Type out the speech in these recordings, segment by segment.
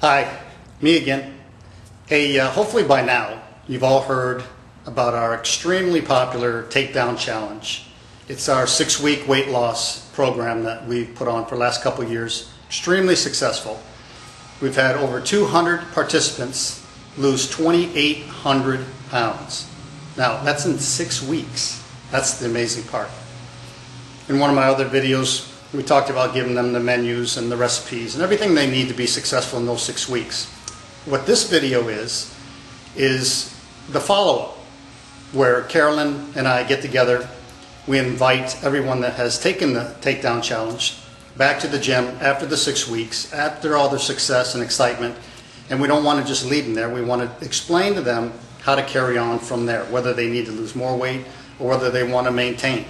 Hi, me again. Hey, hopefully by now you've all heard about our extremely popular TakeDown challenge. It's our 6-week weight loss program that we've put on for the last couple of years. Extremely successful. We've had over 200 participants lose 2,800 pounds. Now, that's in 6 weeks. That's the amazing part. In one of my other videos, we talked about giving them the menus and the recipes and everything they need to be successful in those 6 weeks. What this video is the follow-up, where Carolyn and I get together. We invite everyone that has taken the TakeDown challenge back to the gym after the 6 weeks, after all their success and excitement, and we don't want to just leave them there. We want to explain to them how to carry on from there, whether they need to lose more weight or whether they want to maintain.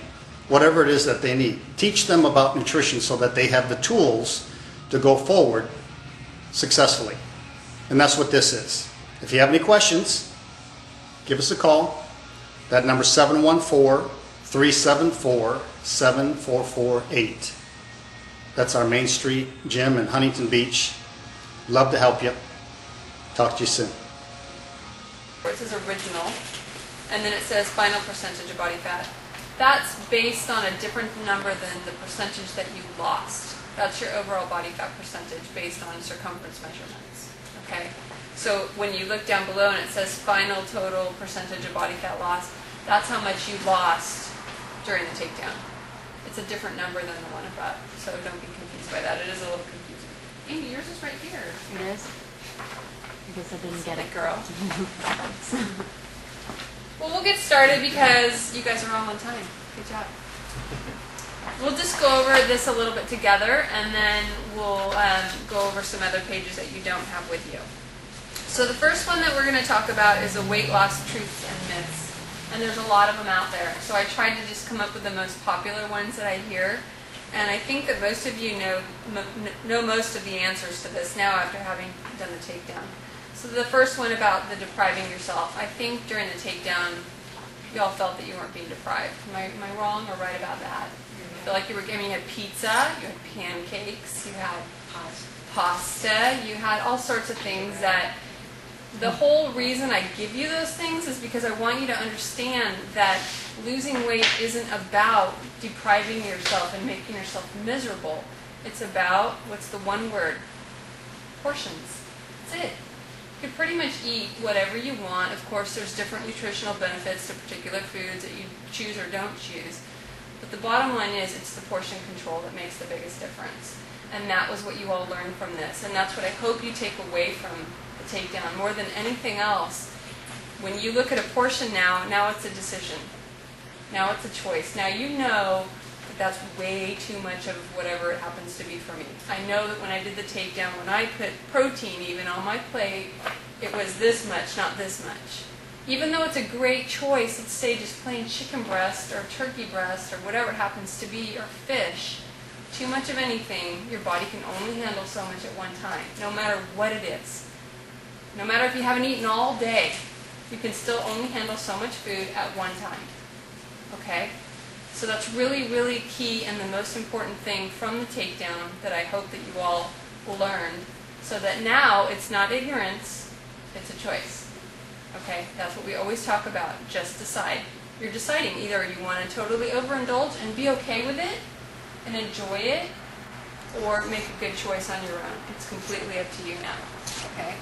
Whatever it is that they need. Teach them about nutrition so that they have the tools to go forward successfully. And that's what this is. If you have any questions, give us a call. That number is 714-374-7448. That's our Main Street gym in Huntington Beach. Love to help you. Talk to you soon. It says original, and then it says final percentage of body fat. That's based on a different number than the percentage that you lost. That's your overall body fat percentage based on circumference measurements. Okay? So when you look down below and it says final total percentage of body fat loss, that's how much you lost during the takedown. It's a different number than the one above, so don't be confused by that. It is a little confusing. Amy, yours is right here. It is? I guess I didn't get it. Girl. Well, we'll get started because you guys are all on time. Good job. We'll just go over this a little bit together, and then we'll go over some other pages that you don't have with you. So the first one that we're going to talk about is a weight loss truths and myths. And there's a lot of them out there. So I tried to just come up with the most popular ones that I hear. And I think that most of you know most of the answers to this now after having done the takedown. So the first one about the depriving yourself. I think during the takedown, you all felt that you weren't being deprived. Am I wrong or right about that? You feel like you had pizza, you had pancakes, you had pasta, you had all sorts of things that the whole reason I give you those things is because I want you to understand that losing weight isn't about depriving yourself and making yourself miserable. It's about, what's the one word? Portions. That's it. You can pretty much eat whatever you want. Of course, there's different nutritional benefits to particular foods that you choose or don't choose. But the bottom line is it's the portion control that makes the biggest difference. And that was what you all learned from this. And that's what I hope you take away from the takedown. More than anything else, when you look at a portion now it's a decision. Now it's a choice. Now you know that that's way too much of whatever it happens to be for me. I know that when I did the takedown, when I put protein even on my plate, it was this much, not this much. Even though it's a great choice, let's say just plain chicken breast or turkey breast or whatever it happens to be, or fish, too much of anything, your body can only handle so much at one time, no matter what it is. No matter if you haven't eaten all day, you can still only handle so much food at one time. Okay? So that's really, really key and the most important thing from the takedown that I hope that you all learned, so that now it's not ignorance, it's a choice. Okay? That's what we always talk about. Just decide. You're deciding either you want to totally overindulge and be okay with it and enjoy it, or make a good choice on your own. It's completely up to you now. Okay?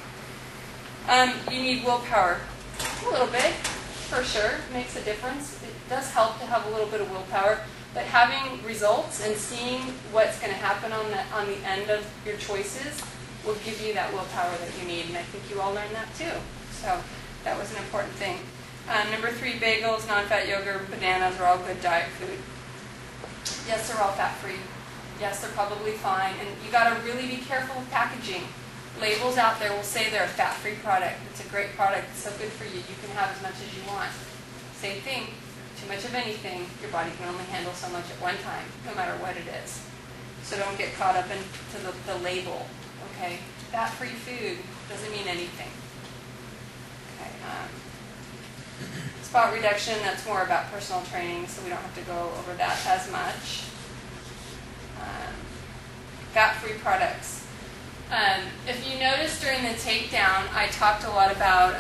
You need willpower. A little bit, for sure. It makes a difference. It does help to have a little bit of willpower, but having results and seeing what's going to happen on the end of your choices will give you that willpower that you need, and I think you all learned that too. So that was an important thing. Number 3, bagels, non-fat yogurt, bananas are all good diet food. Yes, they're all fat-free. Yes, they're probably fine, and you got to really be careful with packaging. Labels out there will say they're a fat-free product. It's a great product. It's so good for you. You can have as much as you want. Same thing. Too much of anything, your body can only handle so much at one time, no matter what it is. So don't get caught up into the label. Okay? Fat-free food doesn't mean anything. Okay. Spot reduction, that's more about personal training, so we don't have to go over that as much. Fat-free products. If you notice during the takedown, I talked a lot about,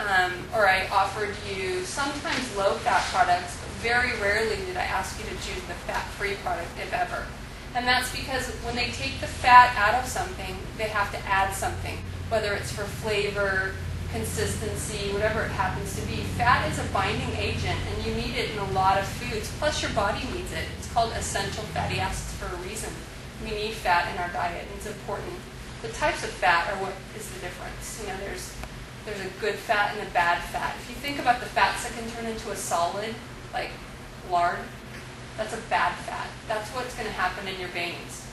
or I offered you sometimes low-fat products, but very rarely did I ask you to choose the fat-free product, if ever. And that's because when they take the fat out of something, they have to add something, whether it's for flavor, consistency, whatever it happens to be. Fat is a binding agent, and you need it in a lot of foods, plus your body needs it. It's called essential fatty acids for a reason. We need fat in our diet, and it's important. The types of fat are what is the difference. You know, there's a good fat and a bad fat. If you think about the fats that can turn into a solid, like lard, that's a bad fat. That's what's going to happen in your veins.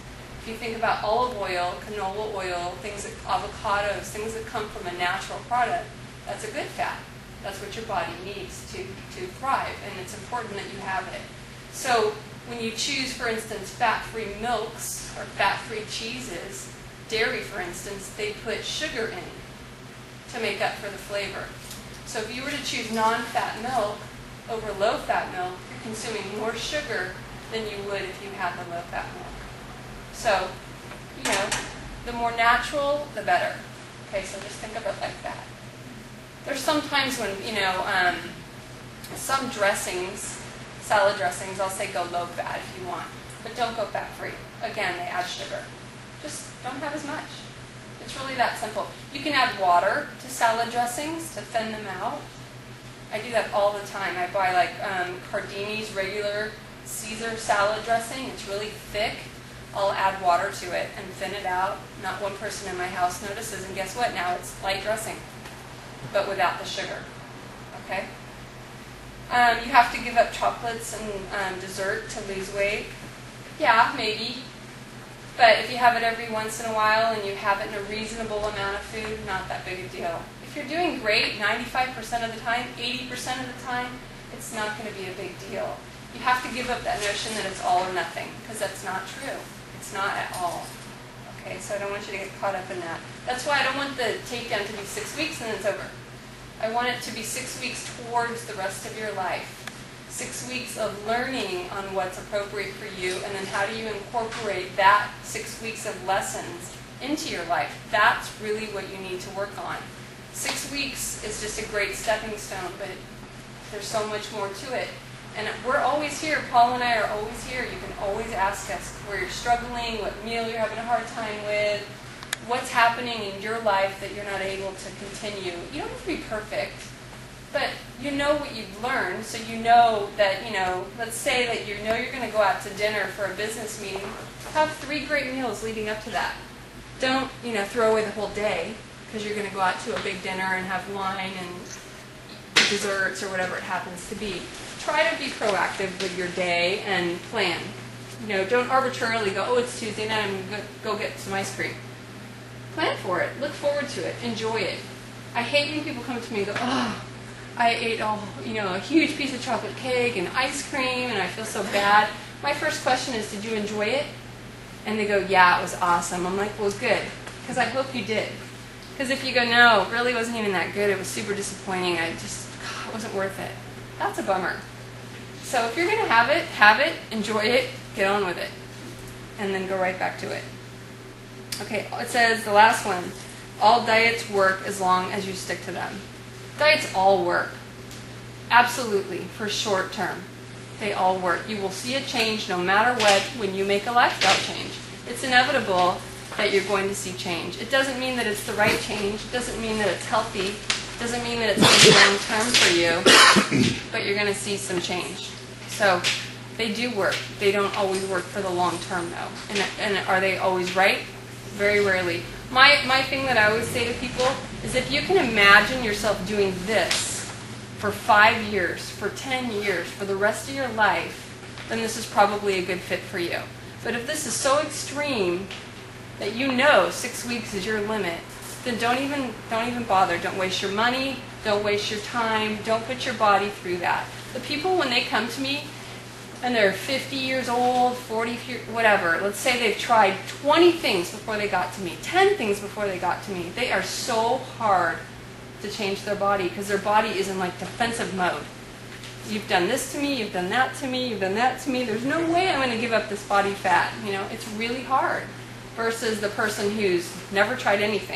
If you think about olive oil, canola oil, things like avocados, things that come from a natural product, that's a good fat. That's what your body needs to thrive, and it's important that you have it. So when you choose, for instance, fat-free milks or fat-free cheeses, dairy, for instance, they put sugar in to make up for the flavor. So if you were to choose non-fat milk over low-fat milk, you're consuming more sugar than you would if you had the low-fat milk. So, you know, the more natural, the better. Okay, so just think of it like that. There's some times when, you know, some dressings, salad dressings, I'll say go low-fat if you want, but don't go fat-free. Again, they add sugar. Just don't have as much. It's really that simple. You can add water to salad dressings to thin them out. I do that all the time. I buy like Cardini's regular Caesar salad dressing. It's really thick. I'll add water to it and thin it out. Not one person in my house notices, and guess what? Now it's light dressing, but without the sugar. Okay? You have to give up chocolates and dessert to lose weight. Yeah, maybe. But if you have it every once in a while and you have it in a reasonable amount of food, not that big a deal. If you're doing great 95% of the time, 80% of the time, it's not going to be a big deal. You have to give up that notion that it's all or nothing, because that's not true. It's not at all. Okay, so I don't want you to get caught up in that. That's why I don't want the takedown to be 6 weeks and then it's over. I want it to be 6 weeks towards the rest of your life. 6 weeks of learning on what's appropriate for you, and then how do you incorporate that 6 weeks of lessons into your life. That's really what you need to work on. 6 weeks is just a great stepping stone, but there's so much more to it. And we're always here. Paul and I are always here. You can always ask us where you're struggling, what meal you're having a hard time with, what's happening in your life that you're not able to continue. You don't have to be perfect, but you know what you've learned, so you know that, you know, let's say that you know you're going to go out to dinner for a business meeting. Have 3 great meals leading up to that. Don't, you know, throw away the whole day because you're going to go out to a big dinner and have wine and desserts or whatever it happens to be. Try to be proactive with your day and plan. You know, don't arbitrarily go, oh, it's Tuesday night, I'm going to go get some ice cream. Plan for it. Look forward to it. Enjoy it. I hate when people come to me and go, oh, I ate a huge piece of chocolate cake and ice cream and I feel so bad. My first question is, did you enjoy it? And they go, yeah, it was awesome. I'm like, well, good, because I hope you did. Because if you go, no, it really wasn't even that good, it was super disappointing, it wasn't worth it. That's a bummer. So if you're going to have it, enjoy it, get on with it, and then go right back to it. Okay, it says, the last one, all diets work as long as you stick to them. Diets all work. Absolutely, for short term. They all work. You will see a change no matter what when you make a lifestyle change. It's inevitable that you're going to see change. It doesn't mean that it's the right change. It doesn't mean that it's healthy. It doesn't mean that it's going to be long term for you, but you're going to see some change. So they do work. They don't always work for the long term, though. And are they always right? Very rarely. My thing that I always say to people is, if you can imagine yourself doing this for 5 years, for 10 years, for the rest of your life, then this is probably a good fit for you. But if this is so extreme that you know 6 weeks is your limit, then don't even bother. Don't waste your money. Don't waste your time. Don't put your body through that. The people, when they come to me and they're 50 years old, 40, whatever, let's say they've tried 20 things before they got to me, 10 things before they got to me, they are so hard to change their body because their body is in like defensive mode. You've done this to me, you've done that to me, you've done that to me. There's no way I'm going to give up this body fat. You know, it's really hard. versus the person who's never tried anything.